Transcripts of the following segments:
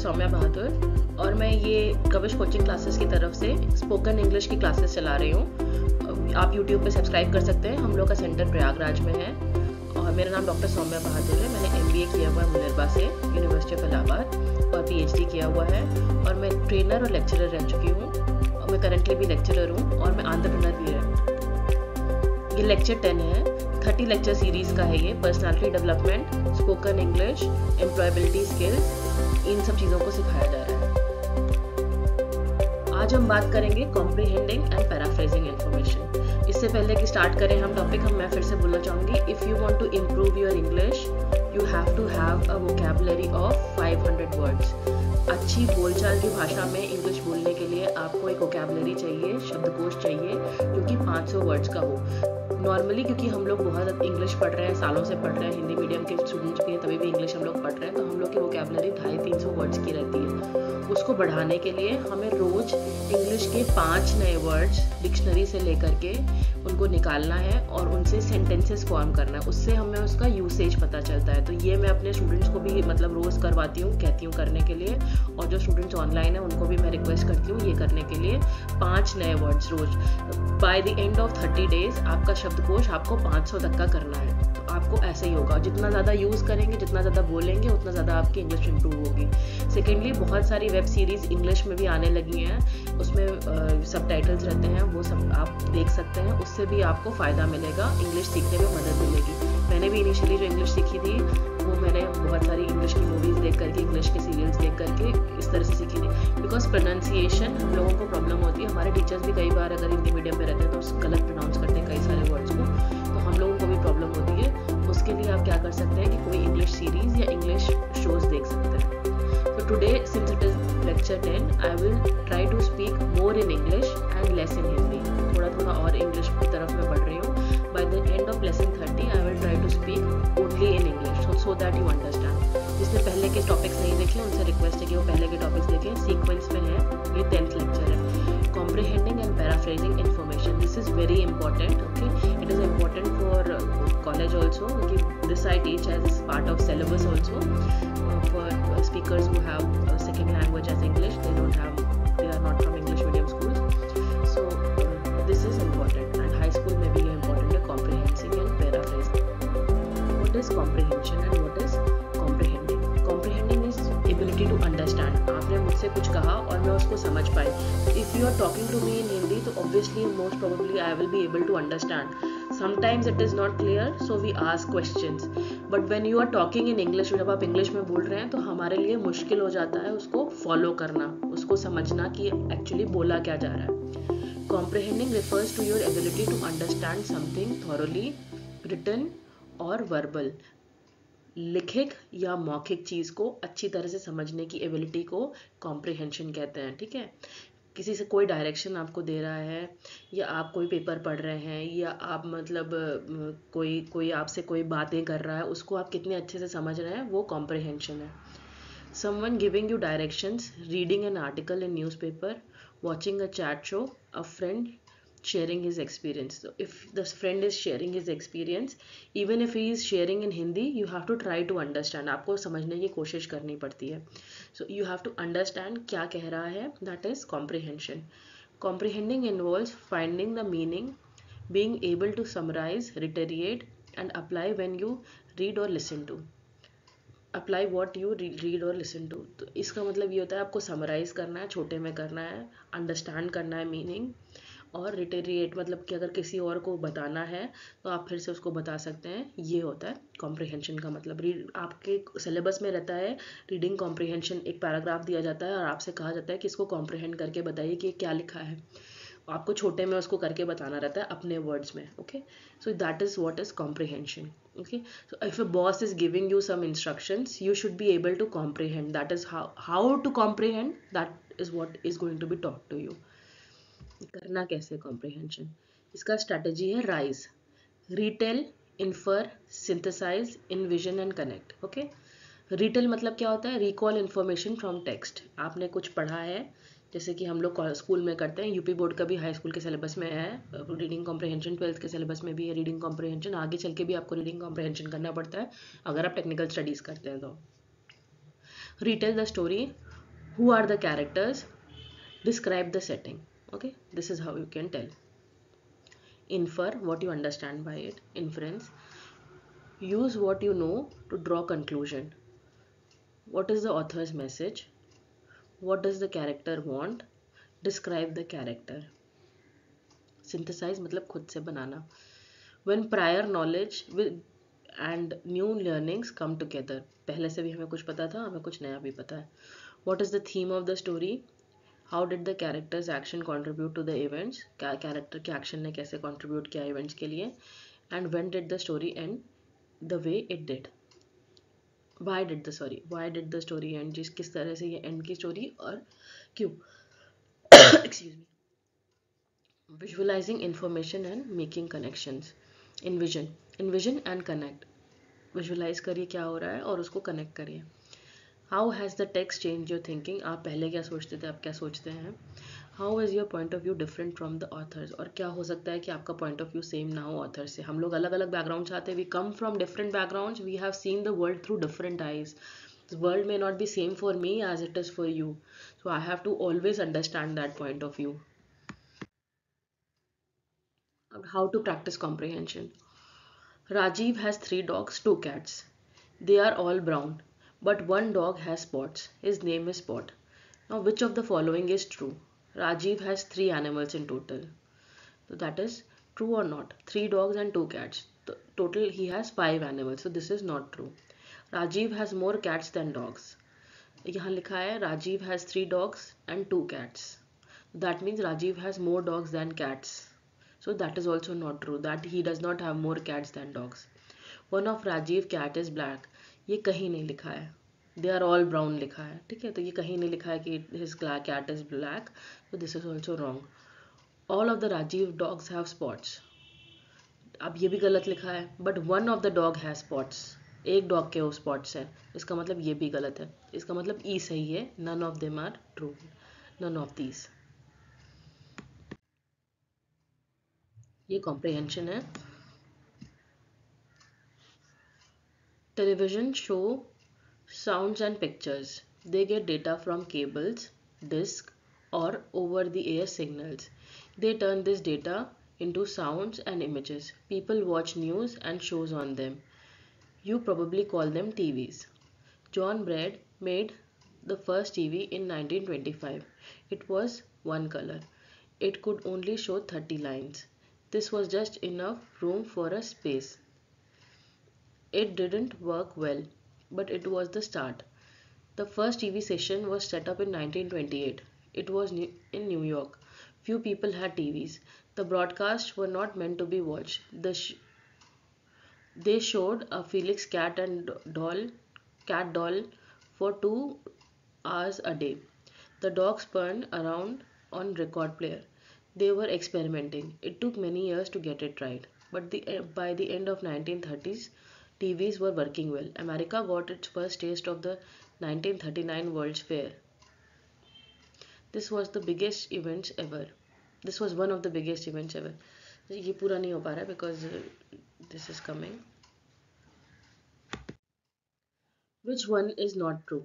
सौम्या बहादुर और मैं ये कविश कोचिंग क्लासेस की तरफ से स्पोकन इंग्लिश की क्लासेस चला रही हूँ। आप यूट्यूब पे सब्सक्राइब कर सकते हैं। हम लोग का सेंटर प्रयागराज में है और मेरा नाम डॉक्टर सौम्या बहादुर है। मैंने MBA किया हुआ है मुनिरबा से, यूनिवर्सिटी ऑफ इलाहाबाद, और PhD किया हुआ है और मैं ट्रेनर और लेक्चरर रह चुकी हूँ और मैं करंटली भी लेक्चरर हूँ और मैं एंटरप्रेन्योर भी हूँ। ये लेक्चर 10 है, 30 लेक्चर सीरीज का है ये। Personality development, spoken English, employability skills, इन सब चीज़ों को सिखाया जा रहा है। आज हम बात करेंगे कॉम्प्रिहेंडिंग एंड पैराफ्रेजिंग इन्फॉर्मेशन। इससे पहले कि स्टार्ट करें हम टॉपिक, मैं फिर से बोलना चाहूँगी, if you want to improve your English you have to have a vocabulary of 500 words. अच्छी बोलचाल की भाषा में इंग्लिश बोलने के लिए आपको एक वोकैबुलरी चाहिए, शब्दकोश चाहिए जो कि 500 वर्ड्स का हो। नॉर्मली क्योंकि हम लोग बहुत इंग्लिश पढ़ रहे हैं, सालों से पढ़ रहे हैं, हिंदी मीडियम के स्टूडेंट्स भी हैं तभी भी इंग्लिश हम लोग पढ़ रहे हैं, तो हम लोग की वोकैबुलरी 250-300 वर्ड्स की रहती है। उसको बढ़ाने के लिए हमें रोज इंग्लिश के 5 नए वर्ड्स डिक्शनरी से लेकर के उनको निकालना है और उनसे सेंटेंसेस फॉर्म करना है। उससे हमें उसका यूसेज पता चलता है। तो ये मैं अपने स्टूडेंट्स को भी मतलब रोज़ करवाती हूँ, कहती हूँ करने के लिए, और जो स्टूडेंट्स ऑनलाइन है उनको भी मैं रिक्वेस्ट करती हूँ ये करने के लिए। 5 नए वर्ड्स रोज। By the end of 30 days आपका शब्दकोश आपको 500 तक का करना है। तो आपको ऐसे ही होगा, जितना ज़्यादा यूज़ करेंगे, जितना ज़्यादा बोलेंगे, उतना ज़्यादा आपकी इंग्लिश इंप्रूव होगी। सेकेंडली, बहुत सारी वेब सीरीज़ इंग्लिश में भी आने लगी हैं, उसमें सबटाइटल्स रहते हैं, वो सब आप देख सकते हैं, उससे भी आपको फ़ायदा मिलेगा, इंग्लिश सीखने में मदद मिलेगी। मैंने भी इनिशियली जो इंग्लिश सीखी थी वो मैंने बहुत सारी इंग्लिश की मूवीज़ देख करके, इंग्लिश के सीरियल्स देख करके इस तरह से सीखी थी। बिकॉज प्रोनाउंसिएशन हम लोगों को प्रॉब्लम होती है, हमारे टीचर्स भी कई बार अगर हिंदी मीडियम में रहते हैं तो गलत प्रोनाउंस करते हैं कई सारे वर्ड्स को, तो हम लोगों को भी प्रॉब्लम होती है। उसके लिए आप क्या कर सकते हैं कि कोई इंग्लिश सीरीज़ या इंग्लिश शोज़ देख सकते हैं। So today, since it is lecture 10, I will try to speak more in English and less in Hindi. थोड़ा और इंग्लिश की तरफ मैं बढ़ रही हूँ। By the end of lesson 30, I will try to speak only in English, so that you understand. जिसने पहले के टॉपिक्स नहीं देखे उनसे रिक्वेस्ट है कि वो पहले के टॉपिक्स देखें। सीक्वेंस में है, ये 10th लेक्चर है, comprehending and paraphrasing information. This is very important. Okay, it is important for college also. Okay, this I teach as part of syllabus also. For speakers who have second language as English, they are not from English medium schools. So this is important, and high school में भी ये important है, comprehending and paraphrasing. What is comprehension and what is comprehending? Comprehending is ability to understand. आपने मुझसे कुछ कहा और मैं उसको समझ पाई. If you are talking to me in Hindi, तो obviously most probably I will be able to understand. Sometimes it is not clear, so we ask questions. But when you are talking in English, जब आप English में बोल रहे हैं तो हमारे लिए मुश्किल हो जाता है उसको फॉलो करना, उसको समझना कि एक्चुअली बोला क्या जा रहा है। Comprehending refers to your ability to understand something thoroughly, written or verbal. लिखित या मौखिक चीज़ को अच्छी तरह से समझने की एबिलिटी को कॉम्प्रिहेंशन कहते हैं। ठीक है, किसी से कोई डायरेक्शन आपको दे रहा है, या आप कोई पेपर पढ़ रहे हैं, या आप मतलब कोई आपसे कोई बातें कर रहा है, उसको आप कितने अच्छे से समझ रहे हैं, वो कॉम्प्रिहेंशन है। Someone giving you directions, reading an article in newspaper, watching a chat show, a friend sharing his experience. So if the friend is sharing his experience, even if he is sharing in Hindi, you have to try to understand. आपको समझने की कोशिश करनी पड़ती है. So you have to understand क्या कह रहा है. That is comprehension. Comprehending involves finding the meaning, being able to summarize, reiterate, and apply when you read or listen to. Apply what you read or listen to. तो इसका मतलब ये होता है आपको समराइज करना है, छोटे में करना है, अंडरस्टैंड करना है मीनिंग, और रिटेरिएट मतलब कि अगर किसी और को बताना है तो आप फिर से उसको बता सकते हैं। ये होता है कॉम्प्रिहेंशन का मतलब। आपके सिलेबस में रहता है रीडिंग कॉम्प्रिहेंशन, एक पैराग्राफ दिया जाता है और आपसे कहा जाता है कि इसको कॉम्प्रिहेंड करके बताइए कि क्या लिखा है। आपको छोटे में उसको करके बताना रहता है अपने वर्ड्स में। Okay, so that is what is comprehension. Okay, so if a boss is giving you some instructions, you should be able to comprehend. That is how to comprehend. That is what is going to be taught to you. करना कैसे comprehension? इसका strategy है RISE: Retell, Infer, Synthesize, Envision and Connect. Okay, Retell मतलब क्या होता है? Recall information from text. आपने कुछ पढ़ा है, जैसे कि हम लोग स्कूल में करते हैं, यूपी बोर्ड का भी हाई स्कूल के सिलेबस में है रीडिंग कॉम्प्रिहेंशन, 12th के सिलेबस में भी है रीडिंग कॉम्प्रिहेंशन, आगे चल के भी आपको रीडिंग कॉम्प्रिहेंशन करना पड़ता है अगर आप टेक्निकल स्टडीज़ करते हैं तो। Retail the story Who are the characters? Describe the setting. Okay, this is how you can tell. Infer, what you understand by it. Inference, use what you know to draw conclusion. What is the author's message? What does the character want? Describe the character. Synthesize मतलब खुद से बनाना. When prior knowledge with and new learnings come together. पहले से भी हमें कुछ पता था, हमें कुछ नया भी पता है. What is the theme of the story? How did the character's action contribute to the events? क्या character के action ने कैसे contribute किया events के लिए? And when did the story end the way it did? Why did the story end? किस तरह से ये end की story और क्यों? Excuse me. Visualizing information and making connections. Envision and connect. Visualize करिए क्या हो रहा है और उसको connect करिए. How has the text changed your thinking? आप पहले क्या सोचते थे, अब क्या सोचते हैं? How is your point of view different from the authors? और क्या हो सकता है कि आपका point of view same ना हो author से? हम लोग अलग अलग background से आते हैं. We come from different backgrounds. We have seen the world through different eyes. The world may not be same for me as it is for you. So I have to always understand that point of view. How to practice comprehension. Rajiv has 3 dogs, 2 cats. They are all brown, but one dog has spots. His name is Spot. Now, which of the following is true? Rajiv has 3 animals in total. So that is true or not? 3 dogs and 2 cats. Total he has 5 animals. So this is not true. Rajiv has more cats than dogs. यहाँ लिखा है Rajiv has 3 dogs and 2 cats. That means Rajiv has more dogs than cats. So that is also not true, that he does not have more cats than dogs. One of Rajiv cat is black. ये कहीं नहीं लिखा है. They are all brown लिखा है. ठीक है, तो ये कहीं नहीं लिखा है कि his cat is black. So this is also wrong. All of the Rajiv dogs have spots. अब ये भी गलत लिखा है. But one of the dog has spots. एक डॉग के वो स्पॉट्स है. इसका मतलब ये भी गलत है. इसका मतलब ई सही है. None of them are true. None of these. ये कॉम्प्रिहेंशन है. Television show sounds and pictures. They get data from cables, disk, or over-the-air signals. They turn this data into sounds and images. People watch news and shows on them. You probably call them TVs. John Braid made the first TV in 1925. It was one color. It could only show 30 lines. This was just enough room for a space. It didn't work well, but it was the start. The first TV station was set up in 1928. It was in New York. Few people had TVs. The broadcasts were not meant to be watched. They showed a Felix cat doll for 2 hours a day. The dog spun around on record player. They were experimenting. It took many years to get it right, but by the end of 1930s, TVs were working well. America got its first taste of the 1939 World's Fair. This was the biggest events ever. This was one of the biggest events ever. ये पूरा नहीं हो पा रहा है because this is coming. Which one is not true?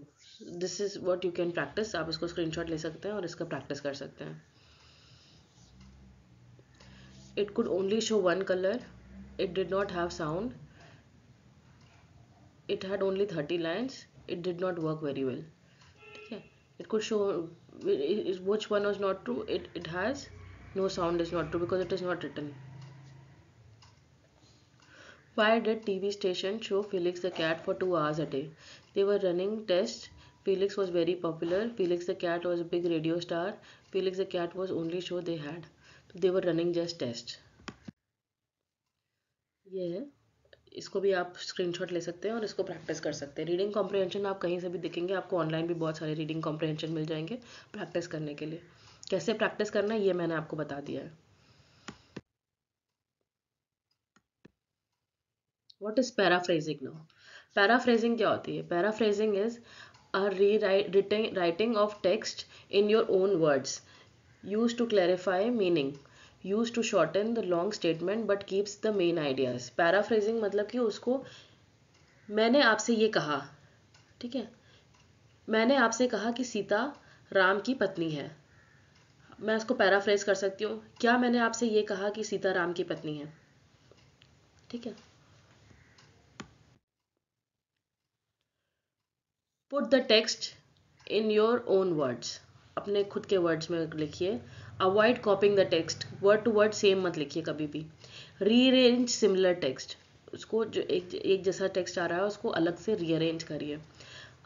This is what you can practice. आप इसको screenshot ले सकते हैं और इसका practice कर सकते हैं. It could only show one color. It did not have sound. It had only 30 lines. It did not work very well. Okay. It could show which one was not true. It has no sound is not true because it is not written. Why did TV station show Felix the cat for 2 hours a day? They were running tests. Felix was very popular. Felix the cat was a big radio star. Felix the cat was only show they had. So they were running just tests. ये है. इसको भी आप screenshot ले सकते हैं और इसको प्रैक्टिस कर सकते हैं. रीडिंग कॉम्प्रिहेंशन आप कहीं से भी दिखेंगे. आपको ऑनलाइन भी बहुत सारे रीडिंग कॉम्प्रिहेंशन मिल जाएंगे प्रैक्टिस करने के लिए. कैसे प्रैक्टिस करना है ये मैंने आपको बता दिया है. What is paraphrasing now? Paraphrasing क्या होती है? Paraphrasing is a writing of text in your own words, used to clarify meaning, used to shorten the long statement but keeps the main ideas. Paraphrasing मतलब कि उसको मैंने आपसे ये कहा, ठीक है, मैंने आपसे कहा कि सीता राम की पत्नी है। मैं इसको पैराफ्रेज कर सकती हूँ, क्या मैंने आपसे ये कहा कि सीता राम की पत्नी है? ठीक है। Put the text in your own words, अपने खुद के वर्ड्स में लिखिए। Avoid copying the text, word to word same मत लिखिए कभी भी। रीअरेंज सिमिलर टेक्स्ट, उसको जो एक जैसा टेक्स्ट आ रहा है उसको अलग से रीअरेंज करिए।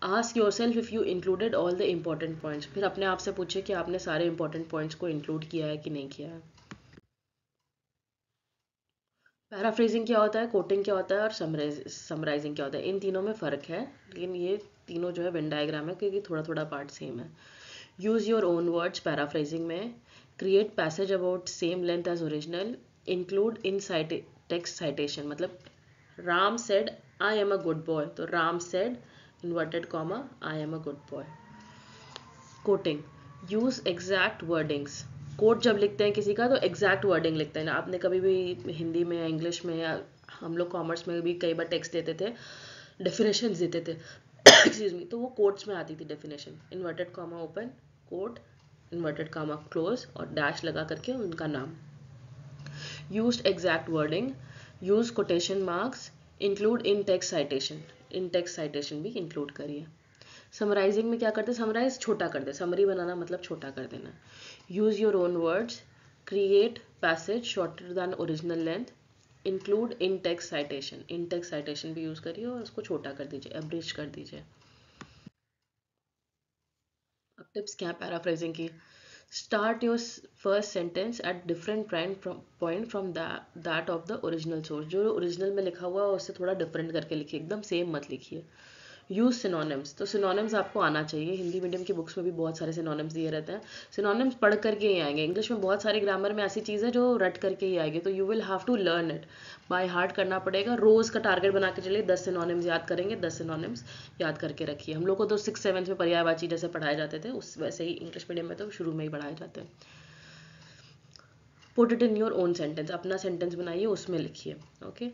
Ask your self if you included all the important points, फिर अपने आप से पूछिए कि आपने सारे इंपॉर्टेंट पॉइंट्स को इंक्लूड किया है कि नहीं किया है। पैराफ्रेजिंग क्या होता है, कोटिंग क्या होता है और समराइजिंग क्या होता है, इन तीनों में फ़र्क है, लेकिन ये तीनों जो है वेन डायग्राम है क्योंकि थोड़ा थोड़ा पार्ट सेम है। Use your own words paraphrasing में। Create passage about same length as original. Include in text citation, मतलब Ram said I am a good boy, तो Ram said inverted comma I am a good boy. Quoting, use exact wordings. Quote जब लिखते हैं किसी का तो exact wording लिखते हैं ना। आपने कभी भी हिंदी में या इंग्लिश में या हम लोग कॉमर्स में भी कई बार टेक्स्ट देते थे, डेफिनेशन देते थे एक्सक्यूज मी, तो वो कोट्स में आती थी definition, inverted comma open quote, inverted comma close और डैश लगा करके उनका नाम। Use exact wording, use quotation marks, include in text citation, in text citation भी इंक्लूड करिए। समराइजिंग में क्या करते हैं, समराइज छोटा कर दे, समरी बनाना मतलब छोटा कर देना। Use your own words, create passage shorter than original length, include in text citation, in text citation भी यूज करिए और उसको छोटा कर दीजिए, एब्रिज कर दीजिए। अब टिप्स क्या है पैराफ्रेजिंग की। Start your first sentence at different point from that of the original source, जो ओरिजिनल में लिखा हुआ है उससे थोड़ा डिफरेंट करके लिखिए, एकदम सेम मत लिखिए। यूज सिनोनिम्स, तो सिनोनिम्स आपको आना चाहिए, हिंदी मीडियम की बुक्स में भी बहुत सारे सिनोनिम्स दिए रहते हैं। सिनोनिम्स पढ़ करके ही आएंगे, इंग्लिश में बहुत सारी ग्रामर में ऐसी चीज़ है जो रट करके ही आएगी, तो you will have to learn it by heart करना पड़ेगा। रोज़ का टारगेट बना के चलिए, 10 सिनोनिम्स याद करेंगे, 10 सिनोनिम्स याद करके रखिए। हम लोग को तो 6-7 में पर्यायवाची जैसे पढ़ाए जाते थे, उस वैसे ही इंग्लिश मीडियम में तो शुरू में ही पढ़ाए जाते हैं। Put it in your own sentence, अपना सेंटेंस बनाइए, उसमें लिखिए। Okay,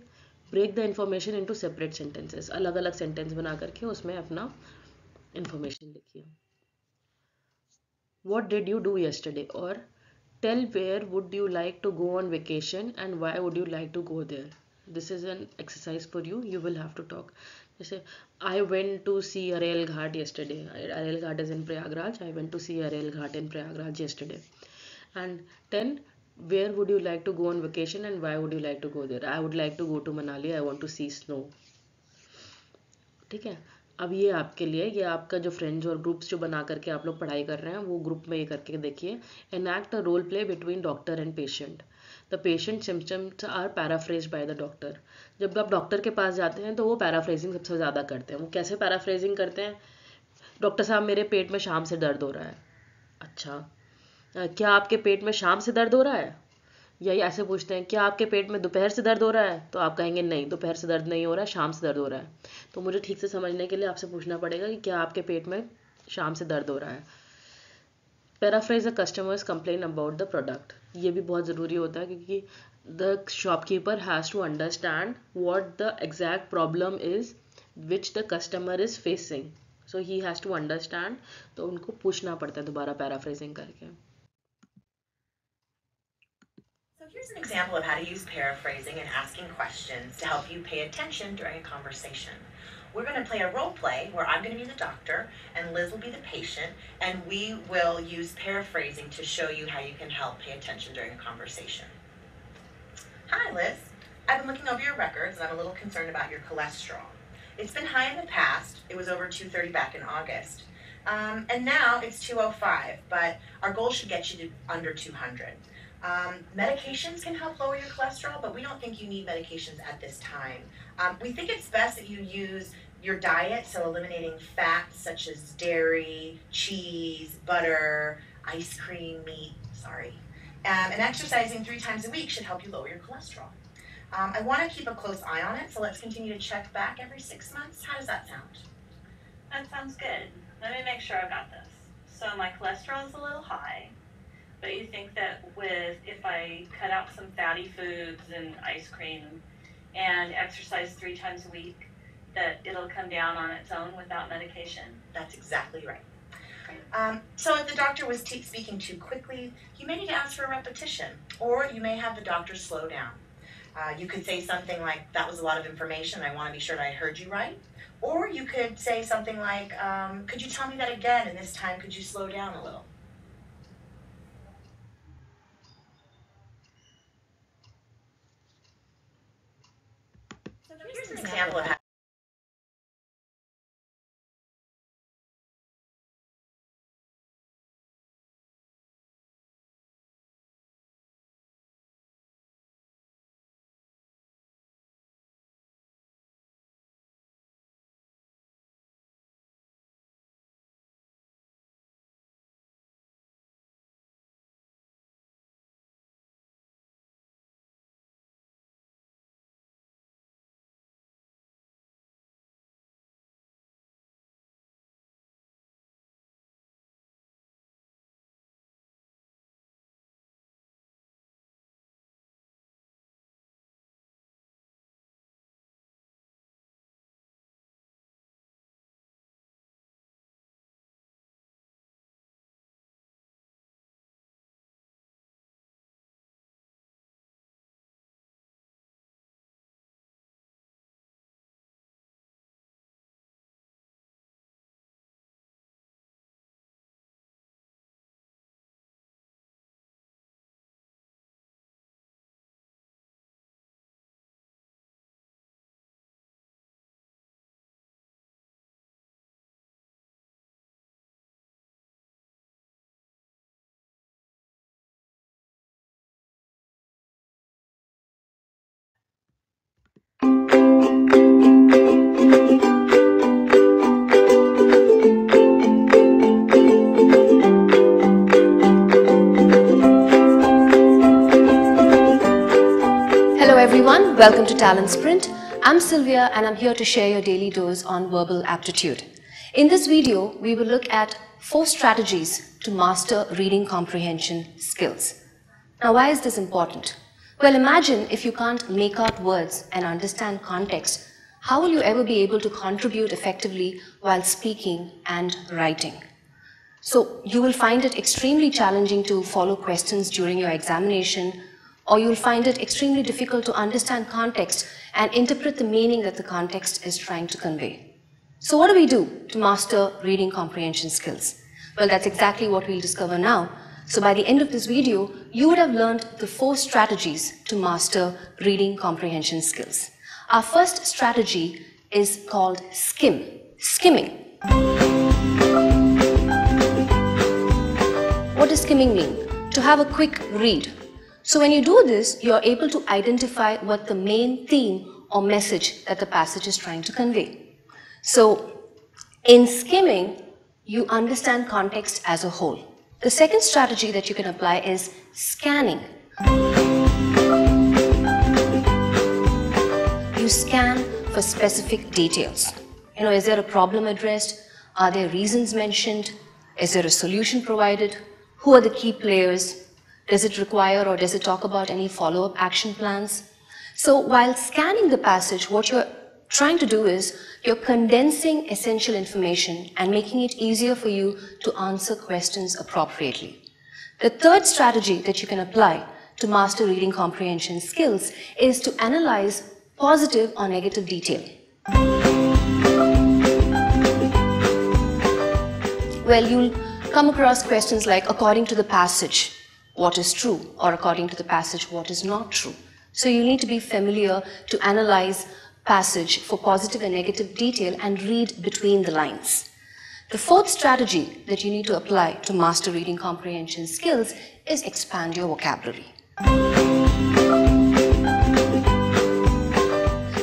break the information into separate sentences, अलग अलग सेंटेंस बना करके उसमें अपना इन्फॉर्मेशन लिखिए। What did you do yesterday? Or tell where would you like to go on vacation and why would you like to go there? This is an exercise for you. You will have to talk. जैसे I went to see Arel Ghat yesterday. Arel Ghat is in Prayagraj. I went to see Arel Ghat in Prayagraj yesterday. And 10, where would you like to go on vacation and why would you like to go there? I would like to go to Manali. I want to see snow. ठीक है। अब ये आपके लिए, ये आपका जो friends और ग्रुप्स जो बना करके आप लोग पढ़ाई कर रहे हैं वो ग्रुप में ये करके देखिए। Enact a role play between doctor and patient. The patient symptoms are paraphrase by the doctor. जब आप डॉक्टर के पास जाते हैं तो वो पैराफ्रेजिंग सबसे ज़्यादा करते हैं। वो कैसे पैराफ्रेजिंग करते हैं, डॉक्टर साहब मेरे पेट में शाम से दर्द हो रहा है। अच्छा, क्या आपके पेट में शाम से दर्द हो रहा है? यही ऐसे पूछते हैं, क्या आपके पेट में दोपहर से दर्द हो रहा है? तो आप कहेंगे नहीं, दोपहर से दर्द नहीं हो रहा है, शाम से दर्द हो रहा है। तो मुझे ठीक से समझने के लिए आपसे पूछना पड़ेगा कि क्या आपके पेट में शाम से दर्द हो रहा है। Paraphrase the customers complain about the product, ये भी बहुत ज़रूरी होता है क्योंकि the shopkeeper has to understand what the exact problem is which the customer is facing, so he has to understand, तो उनको पूछना पड़ता है दोबारा पैराफ्रेजिंग करके। So here's an example of how to use paraphrasing and asking questions to help you pay attention during a conversation. We're going to play a role play where I'm going to be the doctor and Liz will be the patient, and we will use paraphrasing to show you how you can help pay attention during a conversation. Hi, Liz. I've been looking over your records and I'm a little concerned about your cholesterol. It's been high in the past. It was over 230 back in August. And now it's 205, but our goal should get you to under 200. Medications can help lower your cholesterol, but we don't think you need medications at this time. We think it's best that you use your diet, so eliminating fats such as dairy, cheese, butter, ice cream, meat, and exercising 3 times a week should help you lower your cholesterol. I want to keep a close eye on it, so let's continue to check back every 6 months. How does that sound? That sounds good. Let me make sure I've got this. So my cholesterol is a little high. But you think that if I cut out some fatty foods and ice cream and exercise 3 times a week, that it'll come down on its own without medication? That's exactly right. So if the doctor was speaking too quickly, you may need to ask for a repetition, or you may have the doctor slow down. You could say something like, that was a lot of information, I want to be sure that I heard you right. Or you could say something like, could you tell me that again, and this time could you slow down a little? So here's an example of how Hello everyone, welcome to Talent Sprint. I'm Sylvia and I'm here to share your daily dose on verbal aptitude. In this video, we will look at 4 strategies to master reading comprehension skills. Now, why is this important? Well, imagine if you can't make out words and understand context, how will you ever be able to contribute effectively while speaking and writing? So you will find it extremely challenging to follow questions during your examination, or you'll find it extremely difficult to understand context and interpret the meaning that the context is trying to convey. So what do we do to master reading comprehension skills? Well, that's exactly what we'll discover now. So by the end of this video, you would have learned the 4 strategies to master reading comprehension skills. Our first strategy is called skimming. What does skimming mean? To have a quick read. So when you do this, you're able to identify what the main theme or message that the passage is trying to convey. So in skimming, you understand context as a whole. The second strategy that you can apply is scanning. You scan for specific details. Is there a problem addressed? Are there reasons mentioned? Is there a solution provided? Who are the key players? Does it require or does it talk about any follow-up action plans? So while scanning the passage, what you're trying to do is you're condensing essential information and making it easier for you to answer questions appropriately. The third strategy that you can apply to master reading comprehension skills is to analyze positive or negative detail. Well, you'll come across questions like, according to the passage, what is true, or according to the passage, what is not true. So you need to be familiar to analyze passage for positive and negative detail and read between the lines. The fourth strategy that you need to apply to master reading comprehension skills is expand your vocabulary.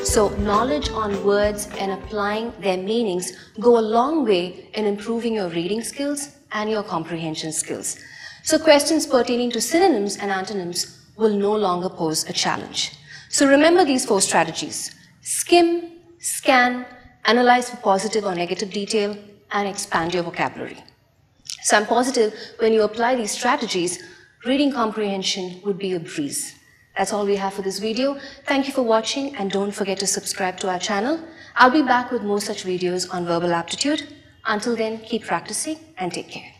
So knowledge on words and applying their meanings go a long way in improving your reading skills and your comprehension skills. So questions pertaining to synonyms and antonyms will no longer pose a challenge. So remember these 4 strategies: skim, scan, analyze for positive or negative detail, and expand your vocabulary. So I'm positive when you apply these strategies, reading comprehension would be a breeze. That's all we have for this video. Thank you for watching, and don't forget to subscribe to our channel. I'll be back with more such videos on verbal aptitude. Until then, keep practicing and take care.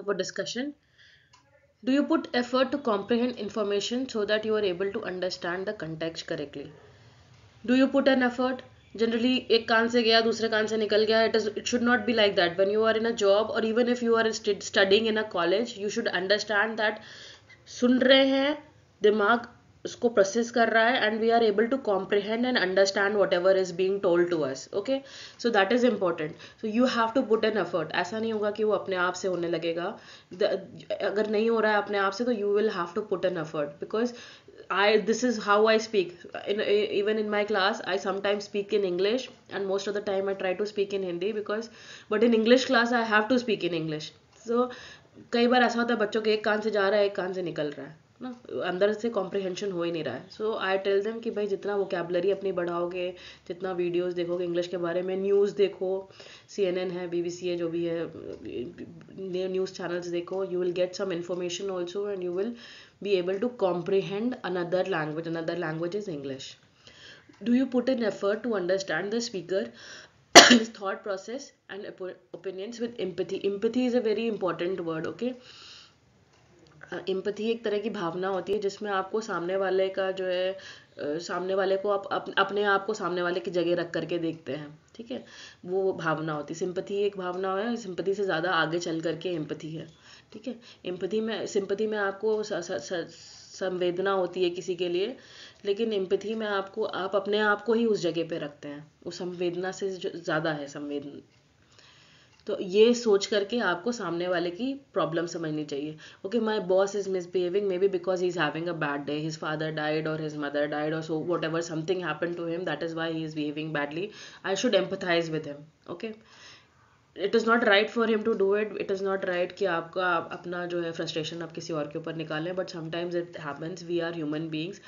for discussion. Do you put effort to comprehend information so that you are able to understand the context correctly? Do you put an effort? Generally एक कान से गया दूसरे कान से निकल गया. It should not be like that. When you are in a job or even if you are studying in a college, you should understand that सुन रहे हैं, दिमाग उसको प्रोसेस कर रहा है, and we are able to comprehend and understand whatever is being told to us. Okay, so that is important. So you have to put an effort. ऐसा नहीं होगा कि वो अपने आप से होने लगेगा. अगर नहीं हो रहा है अपने आप से तो you will have to put an effort, because this is how I speak. Even in my class I sometimes speak in English and most of the time I try to speak in Hindi, but in English class I have to speak in English. So कई बार ऐसा होता है बच्चों के एक कान से जा रहा है एक कान से निकल रहा है ना, अंदर से कॉम्प्रिहेंशन हो ही नहीं रहा है. सो आई टेल देम कि भाई जितना वोकैबुलरी अपनी बढ़ाओगे, जितना वीडियोस देखोगे इंग्लिश के बारे में, न्यूज़ देखो, CNN है, BBC है, जो भी है न्यूज़ चैनल्स देखो, you will get some information also and you will be able to comprehend another language is English. Do you put in effort to understand the speaker his thought process and opinions with empathy is a very important word. Okay, empathy एक तरह की भावना होती है जिसमें आपको सामने वाले का जो है सामने वाले को आप अपने आप को सामने वाले की जगह रख करके देखते हैं. ठीक है, वो भावना होती है. सिंपैथी एक भावना है, सिंपैथी से ज़्यादा आगे चल करके एम्पैथी है. ठीक है, सिंपैथी में आपको संवेदना होती है किसी के लिए, लेकिन एम्पैथी में आप अपने आप को ही उस जगह पे रखते हैं. वो संवेदना से ज़्यादा है संवेदना. तो ये सोच करके आपको सामने वाले की प्रॉब्लम समझनी चाहिए. Okay, my boss is misbehaving may be because he is having a bad day, his father died और हिज मदर डाइड और so whatever something happen to him, that is why he is behaving badly. I should empathise with him. Okay, it is not right for him to do it. It is not right कि आपका अपना जो है frustration आप किसी और के ऊपर निकालें, but sometimes it happens. We are human beings.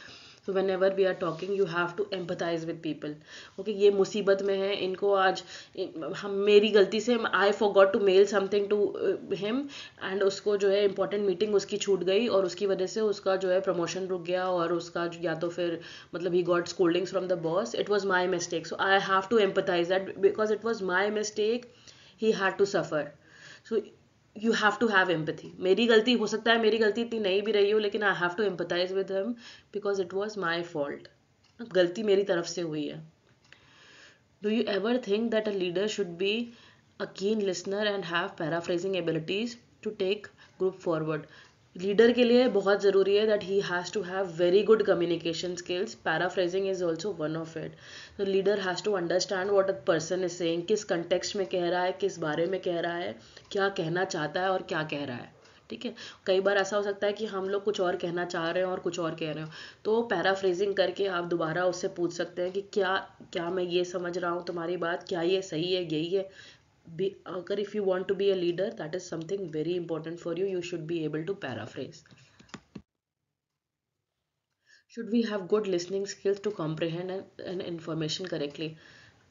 So whenever we are talking you have to empathize with people. Okay, ये मुसीबत में है, इनको आज मेरी गलती से I forgot to mail something to him and उसको जो है important meeting उसकी छूट गई और उसकी वजह से उसका जो है promotion रुक गया और उसका या तो फिर मतलब he got scoldings from the boss. It was my mistake, so I have to empathize that because it was my mistake, he had to suffer. So you have to have empathy. मेरी गलती हो सकता है, मेरी गलती इतनी नहीं भी रही हो, लेकिन I have to empathize with him because it was my fault. गलती मेरी तरफ से हुई है. Do you ever think that a leader should be a keen listener and have paraphrasing abilities to take group forward? Leader के लिए बहुत ज़रूरी है that he has to have very good communication skills. Paraphrasing is also one of it. The leader has to understand what a person is saying, किस context में कह रहा है, किस बारे में कह रहा है, क्या कहना चाहता है और क्या कह रहा है. ठीक है, कई बार ऐसा हो सकता है कि हम लोग कुछ और कहना चाह रहे हैं और कुछ और कह रहे हो, तो पैराफ्रेजिंग करके आप दोबारा उससे पूछ सकते हैं कि क्या मैं ये समझ रहा हूँ तुम्हारी बात, क्या ये सही है, यही है. अगर if you want to be a leader, that is something very important for you. You should be able to paraphrase. Should we have good listening skills to comprehend an information correctly?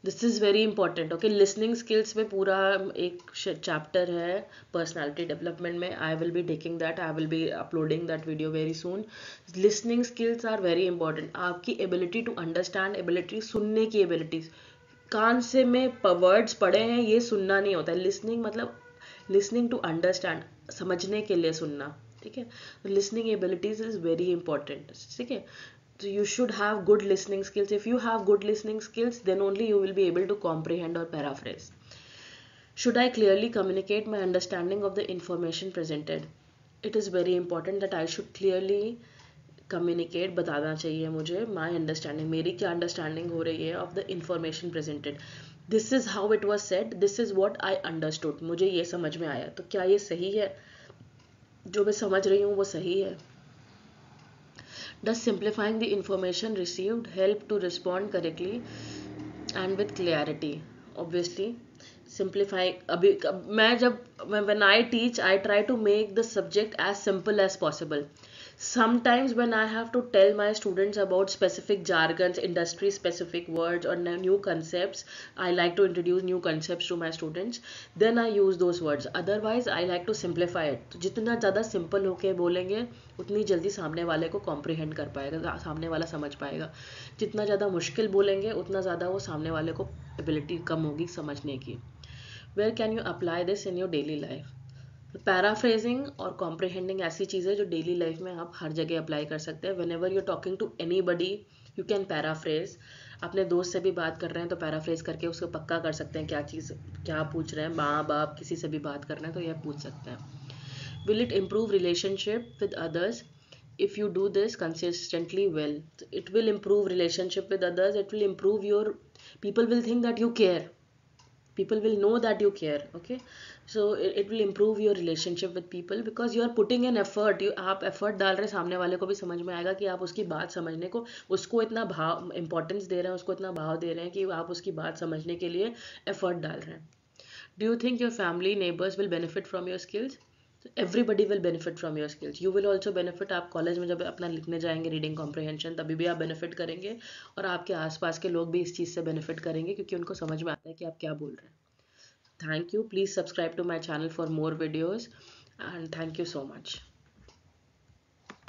This is very important. Okay, listening skills में पूरा एक chapter है personality development में. I will be taking that. I will be uploading that video very soon. Listening skills are very important. आपकी ability to understand, ability सुनने की abilities. कान से में वर्ड्स पढ़े हैं ये सुनना नहीं होता है. लिसनिंग मतलब लिसनिंग टू अंडरस्टैंड, समझने के लिए सुनना. ठीक है, listening abilities is very important. ठीक है, so you should have good listening skills. If you have good listening skills, then only you will be able to comprehend or paraphrase. Should I clearly communicate my understanding of the information presented? It is very important that I should clearly communicate, बताना चाहिए मुझे my understanding, मेरी क्या understanding हो रही है of the information presented. This is how it was said, this is what I understood. मुझे ये समझ में आया, तो क्या ये सही है, जो मैं समझ रही हूँ वो सही है. Does simplifying the information received help to respond correctly and with clarity? Obviously simplify. अभी when I teach, I try to make the subject as simple as possible. Sometimes when I have to tell my students about specific jargons, industry specific words or new concepts, I like to introduce new concepts to my students, then I use those words. Otherwise I like to simplify it. तो जितना ज़्यादा simple होके बोलेंगे उतनी जल्दी सामने वाले को comprehend कर पाएगा, सामने वाला समझ पाएगा. जितना ज़्यादा मुश्किल बोलेंगे उतना ज़्यादा वो सामने वाले को ability कम होगी समझने की. Where can you apply this in your daily life? Paraphrasing और कॉम्प्रिहेंडिंग ऐसी चीज़ें जो डेली लाइफ में आप हर जगह अप्लाई कर सकते हैं. Whenever you are talking to anybody you can paraphrase. अपने दोस्त से भी बात कर रहे हैं तो पैराफ्रेज करके उसको पक्का कर सकते हैं क्या पूछ रहे हैं. माँ बाप किसी से भी बात कर रहे हैं तो यह पूछ सकते हैं. Will it improve relationship with others? If you do this consistently well, it will improve relationship with others. It will improve your, people will think that you care, people will know that you care. Okay, so it will improve your relationship with people because you are putting an effort. आप effort डाल रहे हैं, सामने वाले को भी समझ में आएगा कि आप उसकी बात समझने को, उसको इतना भाव importance दे रहे हैं, उसको इतना भाव दे रहे हैं कि आप उसकी बात समझने के लिए effort डाल रहे हैं. Do you think your family, neighbors will benefit from your skills? Everybody will benefit from your skills. You will also benefit. आप कॉलेज में जब अपना लिखने जाएंगे रीडिंग कॉम्प्रिहेंशन, तभी भी आप बेनिफिट करेंगे और आपके आसपास के लोग भी इस चीज़ से बेनिफिट करेंगे क्योंकि उनको समझ में आता है कि आप क्या बोल रहे हैं. Thank you. Please subscribe to my channel for more videos and thank you so much.